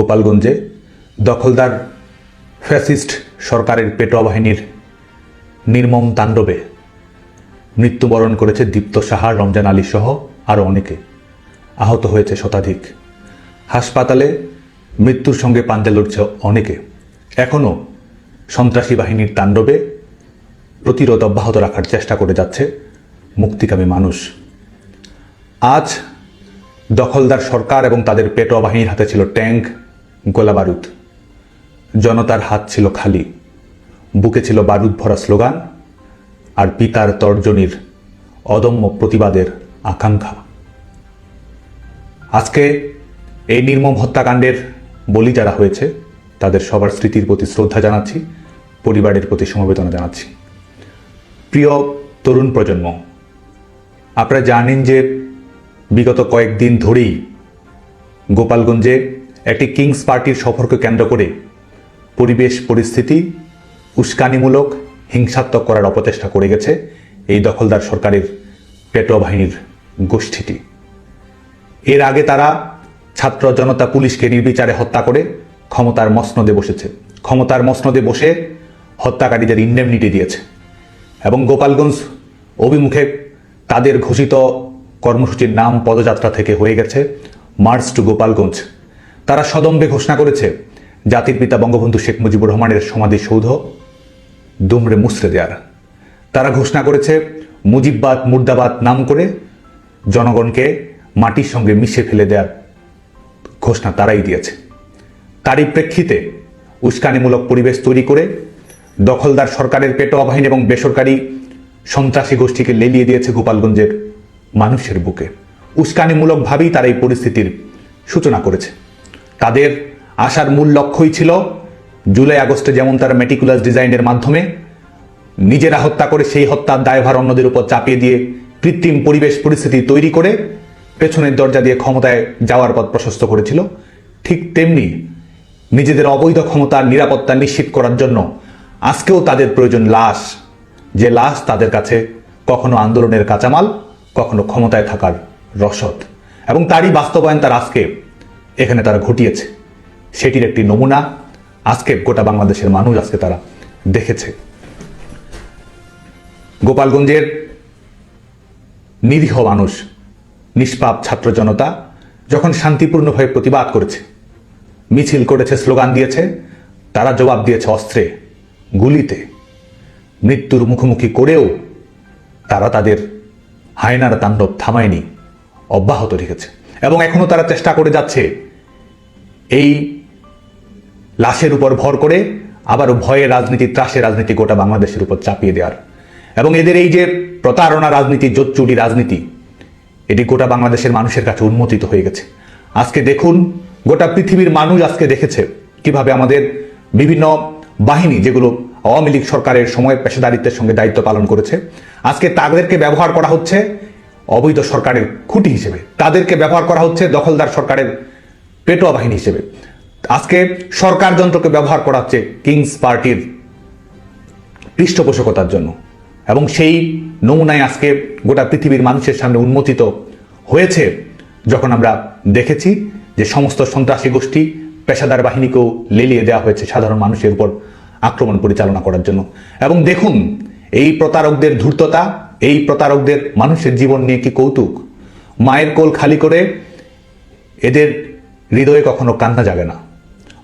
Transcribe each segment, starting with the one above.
গোপালগঞ্জে দখলদার ফ্যাসিস্ট সরকারের পেটোয়া বাহিনীর নির্মম তাণ্ডবে মৃত্যুবরণ করেছে দীপ্ত সাহা, রমজান আলী সহ আরও অনেকে। আহত হয়েছে শতাধিক। হাসপাতালে মৃত্যুর সঙ্গে পাঞ্জা লড়ছে অনেকে। এখনও সন্ত্রাসী বাহিনীর তাণ্ডবে প্রতিরোধ অব্যাহত রাখার চেষ্টা করে যাচ্ছে মুক্তিকামী মানুষ। আজ দখলদার সরকার এবং তাদের পেটোয়া বাহিনীর হাতে ছিল ট্যাঙ্ক, গোলাবারুদ। জনতার হাত ছিল খালি, বুকে ছিল বারুদ ভরা স্লোগান আর পিতার তর্জনীর অদম্য প্রতিবাদের আকাঙ্ক্ষা। আজকে এই নির্মম হত্যাকাণ্ডের বলি যারা হয়েছে তাদের সবার স্মৃতির প্রতি শ্রদ্ধা জানাচ্ছি, পরিবারের প্রতি সমবেদনা জানাচ্ছি। প্রিয় তরুণ প্রজন্ম, আপনারা জানেন যে বিগত কয়েকদিন ধরেই গোপালগঞ্জে একটি কিংস পার্টির সফরকে কেন্দ্র করে পরিবেশ পরিস্থিতি উস্কানিমূলক হিংসাত্মক করার অপচেষ্টা করে গেছে এই দখলদার সরকারের পেটোয়া বাহিনীর গোষ্ঠীটি। এর আগে তারা ছাত্র জনতা পুলিশকে নির্বিচারে হত্যা করে ক্ষমতার মসনদে বসেছে। ক্ষমতার মসনদে বসে হত্যাকারীদের ইন্ডেমনিটি দিয়েছে এবং গোপালগঞ্জ অভিমুখে তাদের ঘোষিত কর্মসূচির নাম পদযাত্রা থেকে হয়ে গেছে মার্চ টু গোপালগঞ্জ। তারা সদম্ভে ঘোষণা করেছে জাতির পিতা বঙ্গবন্ধু শেখ মুজিবুর রহমানের সমাধিসৌধ দুমড়ে মুচড়ে দেওয়ার। তারা ঘোষণা করেছে মুজিববাদ মুর্দাবাদ নাম করে জনগণকে মাটির সঙ্গে মিশে ফেলে দেওয়ার ঘোষণা তারাই দিয়েছে। তারই প্রেক্ষিতে উস্কানিমূলক পরিবেশ তৈরি করে দখলদার সরকারের পেটোয়া বাহিনী এবং বেসরকারি সন্ত্রাসী গোষ্ঠীকে লেলিয়ে দিয়েছে গোপালগঞ্জের মানুষের বুকে। উস্কানিমূলকভাবেই তারা এই পরিস্থিতির সূচনা করেছে। তাদের আসার মূল লক্ষ্যই ছিল জুলাই আগস্টে যেমন তারা মেটিকুলাস ডিজাইনের মাধ্যমে নিজেরা হত্যা করে সেই হত্যার দায়ভার অন্যদের উপর চাপিয়ে দিয়ে কৃত্রিম পরিবেশ পরিস্থিতি তৈরি করে পেছনের দরজা দিয়ে ক্ষমতায় যাওয়ার পথ প্রশস্ত করেছিল, ঠিক তেমনি নিজেদের অবৈধ ক্ষমতার নিরাপত্তা নিশ্চিত করার জন্য আজকেও তাদের প্রয়োজন লাশ, যে লাশ তাদের কাছে কখনো আন্দোলনের কাঁচামাল, কখনো ক্ষমতায় থাকার রসদ। এবং তারই বাস্তবায়ন তার আজকে এখানে তারা ঘটিয়েছে। সেটির একটি নমুনা আজকে গোটা বাংলাদেশের মানুষ আজকে তারা দেখেছে। গোপালগঞ্জের নিরীহ মানুষ, নিষ্পাপ ছাত্র জনতা যখন শান্তিপূর্ণভাবে প্রতিবাদ করেছে, মিছিল করেছে, স্লোগান দিয়েছে, তারা জবাব দিয়েছে অস্ত্রে, গুলিতে। মৃত্যুর মুখোমুখি করেও তারা তাদের হায়নার তাণ্ডব থামায়নি, অব্যাহত রেখেছে। এবং এখনো তারা চেষ্টা করে যাচ্ছে এই লাশের উপর ভর করে আবারও ভয়ের রাজনীতি, ত্রাসের রাজনীতি গোটা বাংলাদেশের উপর চাপিয়ে দেওয়ার। এবং এদের এই যে প্রতারণা রাজনীতি, জোচ্চুরি রাজনীতি, এটি গোটা বাংলাদেশের মানুষের কাছে উন্মোচিত হয়ে গেছে। আজকে দেখুন, গোটা পৃথিবীর মানুষ আজকে দেখেছে কিভাবে আমাদের বিভিন্ন বাহিনী, যেগুলো আওয়ামী লীগ সরকারের সময় পেশাদারিত্বের সঙ্গে দায়িত্ব পালন করেছে, আজকে তাদেরকে ব্যবহার করা হচ্ছে অবৈধ সরকারের খুঁটি হিসেবে, তাদেরকে ব্যবহার করা হচ্ছে দখলদার সরকারের পেটোয়া বাহিনী হিসেবে। আজকে সরকার যন্ত্রকে ব্যবহার করা হচ্ছে কিংস পার্টির পৃষ্ঠপোষকতার জন্য। এবং সেই নমুনায় আজকে গোটা পৃথিবীর মানুষের সামনে উন্মোচিত হয়েছে যখন আমরা দেখেছি যে সমস্ত সন্ত্রাসী গোষ্ঠী, পেশাদার বাহিনীকেও লেলিয়ে দেওয়া হয়েছে সাধারণ মানুষের উপর আক্রমণ পরিচালনা করার জন্য। এবং দেখুন এই প্রতারকদের ধূর্ততা, এই প্রতারকদের মানুষের জীবন নিয়ে কি কৌতুক। মায়ের কোল খালি করে এদের হৃদয়ে কখনো কান্না জাগে না।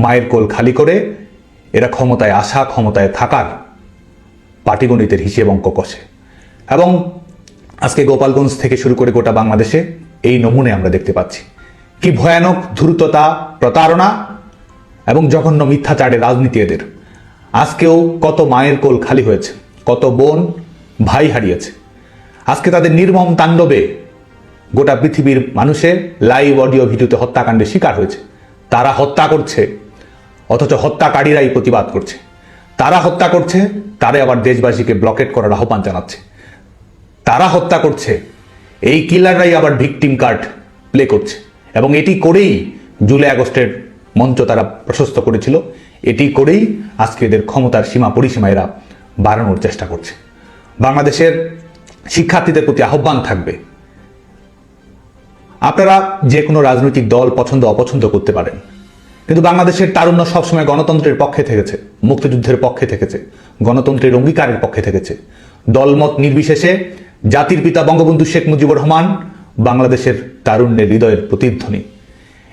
মায়ের কোল খালি করে এরা ক্ষমতায় আসা, ক্ষমতায় থাকার পাটিগণিতের হিসেব অঙ্ক কষে। এবং আজকে গোপালগঞ্জ থেকে শুরু করে গোটা বাংলাদেশে এই নমুনে আমরা দেখতে পাচ্ছি কি ভয়ানক ধূর্ততা, প্রতারণা এবং জঘন্য মিথ্যাচারের রাজনীতি এদের। আজকেও কত মায়ের কোল খালি হয়েছে, কত বোন ভাই হারিয়েছে। আজকে তাদের নির্মম তাণ্ডবে গোটা পৃথিবীর মানুষের লাইভ অডিও ভিডিওতে হত্যাকাণ্ডের শিকার হয়েছে। তারা হত্যা করছে অথচ হত্যাকারীরাই প্রতিবাদ করছে। তারা হত্যা করছে, তারা আবার দেশবাসীকে ব্লকেট করার আহ্বান জানাচ্ছে। তারা হত্যা করছে, এই কিলাররাই আবার ভিকটিম কার্ড প্লে করছে। এবং এটি করেই জুলাই আগস্টের মঞ্চ তারা প্রশস্ত করেছিল। এটি করেই আজকে এদের ক্ষমতার সীমা পরিসীমা এরা বাড়ানোর চেষ্টা করছে। বাংলাদেশের শিক্ষার্থীদের প্রতি আহ্বান থাকবে, আপনারা যে কোনো রাজনৈতিক দল পছন্দ অপছন্দ করতে পারেন, কিন্তু বাংলাদেশের তারুণ্য সবসময় গণতন্ত্রের পক্ষে থেকেছে, মুক্তিযুদ্ধের পক্ষে থেকেছে, গণতন্ত্রের অঙ্গীকারের পক্ষে থেকেছে। দলমত নির্বিশেষে জাতির পিতা বঙ্গবন্ধু শেখ মুজিবুর রহমান বাংলাদেশের তারুণ্যের হৃদয়ের প্রতিধ্বনি।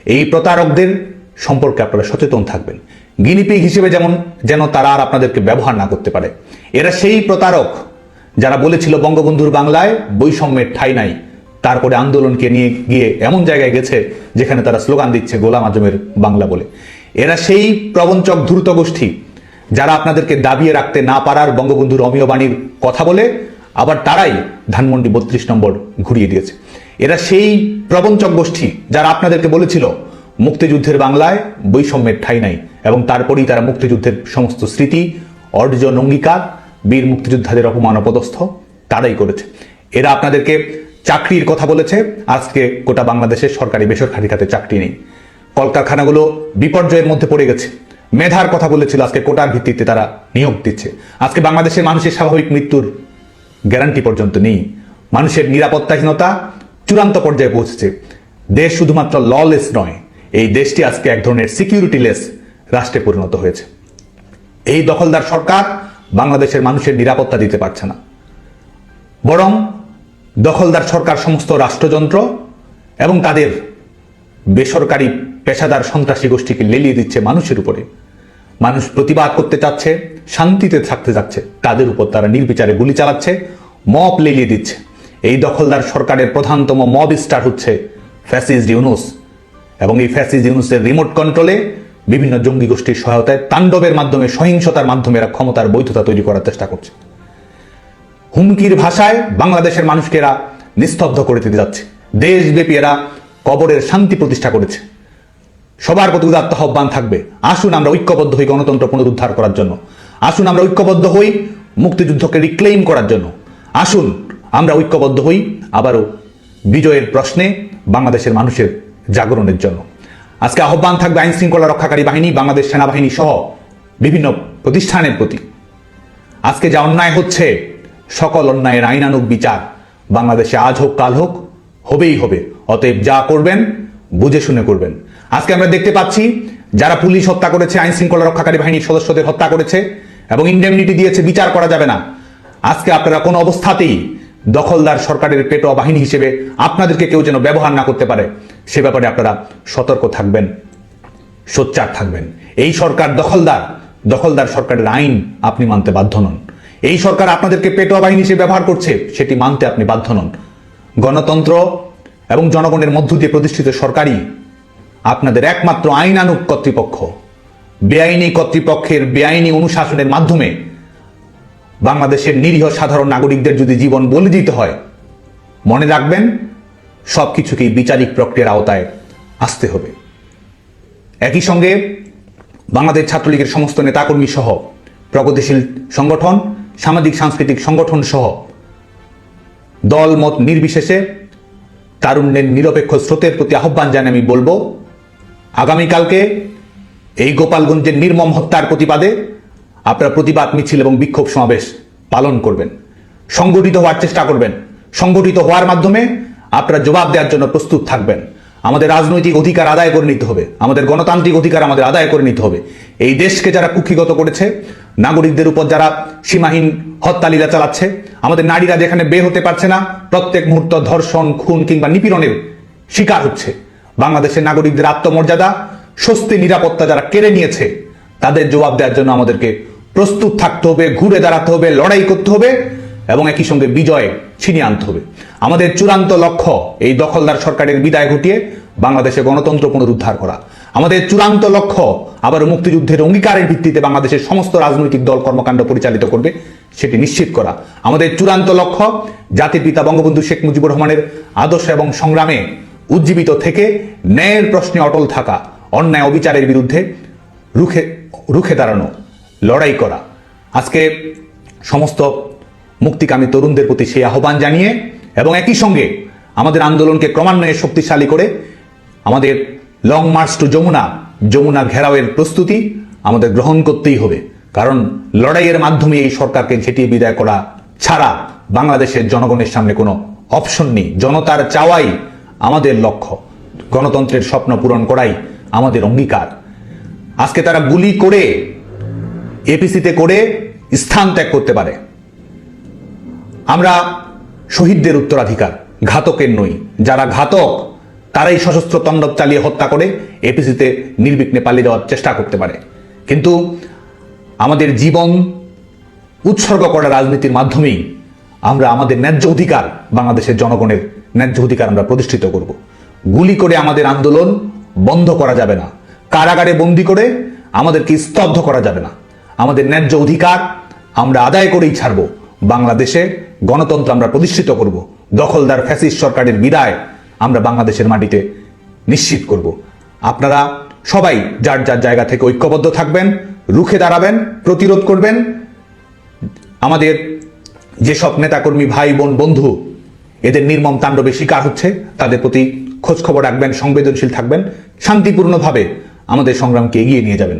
এই প্রতারকদের সম্পর্কে আপনারা সচেতন থাকবেন, গিনিপিগ হিসেবে যেন তারা আর আপনাদেরকে ব্যবহার না করতে পারে। এরা সেই প্রতারক যারা বলেছিল বঙ্গবন্ধুর বাংলায় বৈষম্যের ঠাঁই নাই, তারপরে আন্দোলনকে নিয়ে গিয়ে এমন জায়গায় গেছে যেখানে তারা স্লোগান দিচ্ছে গোলাম আজমের বাংলা বলে। এরা সেই প্রবঞ্চক ধূর্ত গোষ্ঠী যারা আপনাদেরকে দাবিয়ে রাখতে না পারার বঙ্গবন্ধুর অমীয় বাণীর কথা বলে আবার তারাই ধানমন্ডি 32 নম্বর ঘুরিয়ে দিয়েছে। এরা সেই প্রবঞ্চক গোষ্ঠী যারা আপনাদেরকে বলেছিল মুক্তিযুদ্ধের বাংলায় বৈষম্যের ঠাঁই নাই, এবং তারপরেই তারা মুক্তিযুদ্ধের সমস্ত স্মৃতি, অর্জন, অঙ্গীকার, বীর মুক্তিযোদ্ধাদের অপমান অপদস্থ তারাই করেছে। এরা আপনাদেরকে চাকরির কথা বলেছে, আজকে গোটা বাংলাদেশের সরকারি বেসরকারি খাতে চাকরি নেই, কলকারখানাগুলো বিপর্যয়ের মধ্যে পড়ে গেছে। মেধার কথা বলেছিল, আজকে কোটার ভিত্তিতে তারা নিয়োগ দিচ্ছে। আজকে বাংলাদেশের মানুষের স্বাভাবিক মৃত্যুর গ্যারান্টি পর্যন্ত নেই। মানুষের নিরাপত্তাহীনতা চূড়ান্ত পর্যায়ে পৌঁছেছে। দেশ শুধুমাত্র ললেস নয়, এই দেশটি আজকে এক ধরনের সিকিউরিটিলেস রাষ্ট্রে পরিণত হয়েছে। এই দখলদার সরকার বাংলাদেশের মানুষের নিরাপত্তা দিতে পারছে না, বরং দখলদার সরকার সমস্ত রাষ্ট্রযন্ত্র এবং তাদের বেসরকারি পেশাদার সন্ত্রাসী গোষ্ঠীকে লেলিয়ে দিচ্ছে মানুষের উপরে। মানুষ প্রতিবাদ করতে চাচ্ছে, শান্তিতে থাকতে চাচ্ছে, তাদের উপর তারা নির্বিচারে গুলি চালাচ্ছে, মব লেলিয়ে দিচ্ছে। এই দখলদার সরকারের প্রধানতম মব স্টার হচ্ছে ফ্যাসিস্ট ইউনূস, এবং এই ফ্যাসিস্ট ইউনূসের রিমোট কন্ট্রোলে বিভিন্ন জঙ্গি গোষ্ঠীর সহায়তায় তাণ্ডবের মাধ্যমে, সহিংসতার মাধ্যমে এরা ক্ষমতার বৈধতা তৈরি করার চেষ্টা করছে। হুমকির ভাষায় বাংলাদেশের মানুষকে এরা নিস্তব্ধ করে দিতে যাচ্ছে। দেশব্যাপী এরা কবরের শান্তি প্রতিষ্ঠা করেছে। সবার প্রতি উদাত্ত আহ্বান থাকবে, আসুন আমরা ঐক্যবদ্ধ হই গণতন্ত্র পুনরুদ্ধার করার জন্য। আসুন আমরা ঐক্যবদ্ধ হই মুক্তিযুদ্ধকে রিক্লেইম করার জন্য। আসুন আমরা ঐক্যবদ্ধ হই আবারও বিজয়ের প্রশ্নে বাংলাদেশের মানুষের জাগরণের জন্য। আজকে আহ্বান থাকবে আইন শৃঙ্খলা রক্ষাকারী বাহিনী, বাংলাদেশ সেনাবাহিনী সহ বিভিন্ন প্রতিষ্ঠানের প্রতি। আজকে যা অন্যায় হচ্ছে, সকল অন্যায়ের আইনানুগ বিচার বাংলাদেশে আজ হোক কাল হোক হবেই হবে। অতএব যা করবেন বুঝে শুনে করবেন। আজকে আমরা দেখতে পাচ্ছি যারা পুলিশ হত্যা করেছে, আইন শৃঙ্খলা রক্ষাকারী বাহিনীর সদস্যদের হত্যা করেছে এবং ইন্ডেমনিটি দিয়েছে, বিচার করা যাবে না। আজকে আপনারা কোনো অবস্থাতেই দখলদার সরকারের পেটোয়া বাহিনী হিসেবে আপনাদেরকে কেউ যেন ব্যবহার না করতে পারে, সে ব্যাপারে আপনারা সতর্ক থাকবেন, সোচ্চার থাকবেন। এই সরকার দখলদার সরকারের আইন আপনি মানতে বাধ্য নন। এই সরকার আপনাদেরকে পেটোয়া বাহিনী হিসেবে ব্যবহার করছে, সেটি মানতে আপনি বাধ্য নন। গণতন্ত্র এবং জনগণের মধ্য দিয়ে প্রতিষ্ঠিত সরকারই আপনাদের একমাত্র আইনানুগ কর্তৃপক্ষ। বেআইনি কর্তৃপক্ষের বেআইনি অনুশাসনের মাধ্যমে বাংলাদেশের নিরীহ সাধারণ নাগরিকদের যদি জীবন বলি দিতে হয়, মনে রাখবেন সবকিছুকেই বিচারিক প্রক্রিয়ার আওতায় আসতে হবে। একই সঙ্গে বাংলাদেশ ছাত্রলীগের সমস্ত নেতাকর্মী সহ প্রগতিশীল সংগঠন, সামাজিক সাংস্কৃতিক সংগঠন সহ দল মত নির্বিশেষে তারুণ্যের নিরপেক্ষ স্রোতের প্রতি আহ্বান জানিয়ে আমি বলবো, আগামীকালকে এই গোপালগঞ্জের নির্মম হত্যার প্রতিবাদে আপনারা প্রতিবাদ মিছিল এবং বিক্ষোভ সমাবেশ পালন করবেন, সংগঠিত হওয়ার চেষ্টা করবেন। সংগঠিত হওয়ার মাধ্যমে আপনারা জবাব দেওয়ার জন্য প্রস্তুত থাকবেন। আমাদের রাজনৈতিক অধিকার আদায় করে নিতে হবে, আমাদের গণতান্ত্রিক অধিকার আমাদের আদায় করে নিতে হবে। এই দেশকে যারা কুক্ষিগত করেছে, নাগরিকদের উপর যারা সীমাহীন হত্যালীলা চালাচ্ছে, আমাদের নারীরা যেখানে বের হতে পারছে না, প্রত্যেক মুহূর্ত ধর্ষণ, খুন কিংবা নিপীড়নের শিকার হচ্ছে, বাংলাদেশের নাগরিকদের আত্মমর্যাদা, স্বস্তি, নিরাপত্তা যারা কেড়ে নিয়েছে, তাদের জবাব দেওয়ার জন্য আমাদেরকে প্রস্তুত থাকতে হবে, ঘুরে দাঁড়াতে হবে, লড়াই করতে হবে এবং একই সঙ্গে বিজয় ছিনিয়ে আনতে হবে। আমাদের চূড়ান্ত লক্ষ্য এই দখলদার সরকারের বিদায় ঘটিয়ে বাংলাদেশে গণতন্ত্র পুনরুদ্ধার করা। আমাদের চূড়ান্ত লক্ষ্য আবার মুক্তিযুদ্ধের অঙ্গীকারের ভিত্তিতে বাংলাদেশের সমস্ত রাজনৈতিক দল কর্মকাণ্ড পরিচালিত করবে, সেটি নিশ্চিত করা। আমাদের চূড়ান্ত লক্ষ্য জাতির পিতা বঙ্গবন্ধু শেখ মুজিবুর রহমানের আদর্শ এবং সংগ্রামে উজ্জীবিত থেকে ন্যায়ের প্রশ্নে অটল থাকা, অন্যায় অবিচারের বিরুদ্ধে রুখে দাঁড়ানো, লড়াই করা। আজকে সমস্ত মুক্তিকামী তরুণদের প্রতি সেই আহ্বান জানিয়ে এবং একই সঙ্গে আমাদের আন্দোলনকে ক্রমান্বয়ে শক্তিশালী করে আমাদের লং মার্চ টু যমুনা ঘেরাওয়ের প্রস্তুতি আমাদের গ্রহণ করতেই হবে। কারণ লড়াইয়ের মাধ্যমে এই সরকারকে ঝেঁটিয়ে বিদায় করা ছাড়া বাংলাদেশের জনগণের সামনে কোনো অপশন নেই। জনতার চাওয়াই আমাদের লক্ষ্য, গণতন্ত্রের স্বপ্ন পূরণ করাই আমাদের অঙ্গীকার। আজকে তারা গুলি করে এপিসিতে করে স্থান ত্যাগ করতে পারে। আমরা শহীদদের উত্তরাধিকার, ঘাতকের নই। যারা ঘাতক তারাই সশস্ত্র তাণ্ডব চালিয়ে হত্যা করে এপিসিতে নির্বিঘ্নে পালিয়ে যাওয়ার চেষ্টা করতে পারে। কিন্তু আমাদের জীবন উৎসর্গ করা রাজনীতির মাধ্যমেই আমরা আমাদের ন্যায্য অধিকার, বাংলাদেশের জনগণের ন্যায্য অধিকার আমরা প্রতিষ্ঠিত করব। গুলি করে আমাদের আন্দোলন বন্ধ করা যাবে না, কারাগারে বন্দি করে আমাদেরকে স্তব্ধ করা যাবে না। আমাদের ন্যায্য অধিকার আমরা আদায় করেই ছাড়ব। বাংলাদেশে গণতন্ত্র আমরা প্রতিষ্ঠিত করব। দখলদার ফ্যাসিস্ট সরকারের বিদায় আমরা বাংলাদেশের মাটিতে নিশ্চিত করব। আপনারা সবাই যার যার জায়গা থেকে ঐক্যবদ্ধ থাকবেন, রুখে দাঁড়াবেন, প্রতিরোধ করবেন। আমাদের যেসব নেতাকর্মী, ভাই বোন, বন্ধু এদের নির্মম তাণ্ডবে শিকার হচ্ছে তাদের প্রতি খোঁজ খবর রাখবেন, সংবেদনশীল থাকবেন, শান্তিপূর্ণভাবে আমাদের সংগ্রামকে এগিয়ে নিয়ে যাবেন।